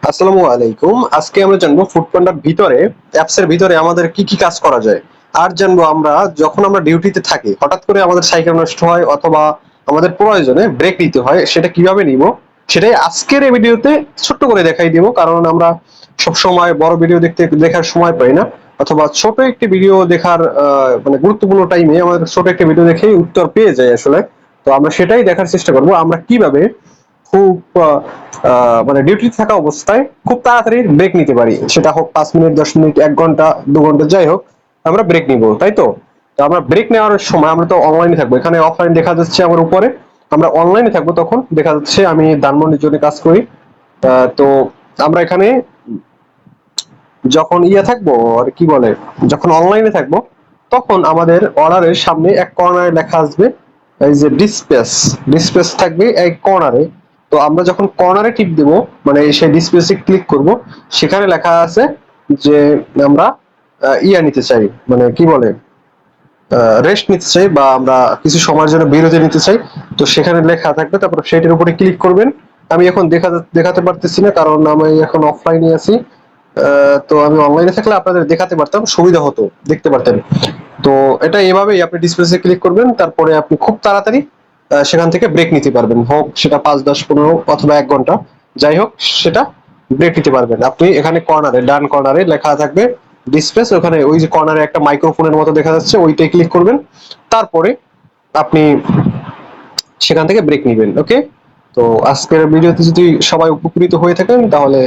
আসসালামু আলাইকুম। আজকে আমরা জানবো ফুডপান্ডার ভিতরে অ্যাপস এর ভিতরে আমাদের কি কি কাজ করা যায়। আর জানবো আমরা যখন আমরা ডিউটিতে থাকি হঠাৎ করে আমাদের সাইকেল নষ্ট হয় অথবা আমাদের প্রয়োজনে ব্রেক নিতে হয়, সেটা কিভাবে নিব সেটাই আজকের এই ভিডিওতে ছোট্ট করে দেখাই দিব। কারণ আমরা সব সময় বড় ভিডিও দেখার সময় পাই না, অথবা ছোট একটি ভিডিও দেখার মানে গুরুত্বপূর্ণ টাইমে আমাদের ছোট একটা ভিডিও দেখেই উত্তর পেয়ে যাই আসলে। তো আমরা সেটাই দেখার চেষ্টা করব আমরা কিভাবে খুব মানে ডিউটি থাকা অবস্থায় খুব তাড়াতাড়ি ব্রেক নিতে পারি, সেটা হোক 5 মিনিট, 10 মিনিট, 1 ঘন্টা, 2 ঘন্টা, যাই হোক আমরা ব্রেক নিব, তাই তো? তো আমরা ব্রেক নেওয়ার সময় আমরা তো অনলাইনে থাকবো, এখানে অফলাইন দেখা যাচ্ছে আমার উপরে, আমরা অনলাইনে থাকবো তখন দেখা যাচ্ছে আমি ধানমন্ডির জন্য কাজ করি। তো আমরা এখানে যখন থাকবো আর কি বলে, যখন অনলাইনে থাকবো তখন আমাদের অর্ডারের সামনে এক কর্নারে লেখা আসবে এই যে ডিসপ্লেস থাকবে এই কর্নারে। তো আমরা যখন কর্নারে টিপ দেব, মানে সেই ডিসপ্লেসে ক্লিক করব, সেখানে লেখা আছে যে আমরা নিতে চাই, মানে কি বলে, রেস্ট নিতে চাই বা আমরা কিছু সময়ের জন্য বিরতি নিতে চাই। তো সেখানে লেখা থাকবে, তারপর সেটার উপরে ক্লিক করবেন। আমি এখন দেখাতে পারতেছি না কারণ আমি এখন অফলাইনে আছি। তো আমি অনলাইনে থাকলে আপনাদের দেখাতে পারতাম, সুবিধা হতো, দেখতে পারতেন। তো এটা এভাবেই আপনি ডিসপ্লেসে ক্লিক করবেন, তারপরে আপনি খুব তাড়াতাড়ি সেখান থেকে ব্রেক নিতে পারবেন, হোক সেটা 5, 10, 15 অথবা 1 ঘন্টা, যাই হোক সেটা ব্রেক নিতে পারবেন। আপনি এখানে কর্নারে, ডান কর্নারে লেখা থাকবে ডিসপ্লেস, ওখানে ওই যে কর্নারে একটা মাইক্রোফোনের মতো দেখা যাচ্ছে, ওইটাই ক্লিক করবেন, তারপরে আপনি সেখান থেকে ব্রেক নিবেন। ওকে, তো আজকের ভিডিওতে যদি সবাই উপকৃত হয়ে থাকেন তাহলে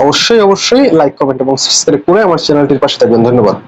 অবশ্যই অবশ্যই লাইক, কমেন্ট এবং সাবস্ক্রাইব করে আমার চ্যানেলটির পাশে থাকবেন। ধন্যবাদ।